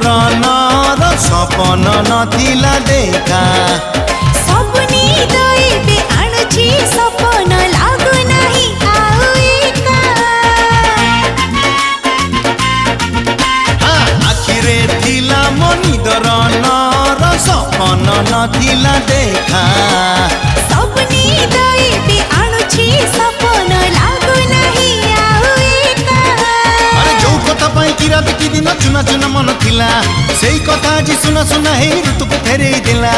निदरनर सपन नथिला देखा सब निद एबे आणुछि सपन लागु नाही आउ एका आखिरे थिला मो निदरनर सपन नथिला देखा सब निद एबे आणुछि सपन लागु नाही आउ एका अरे जो कथा पाई कि रात कि दिन चुना चुना मन थिला सेई कथा जी सुना सुना हे ऋतु को फेरी देला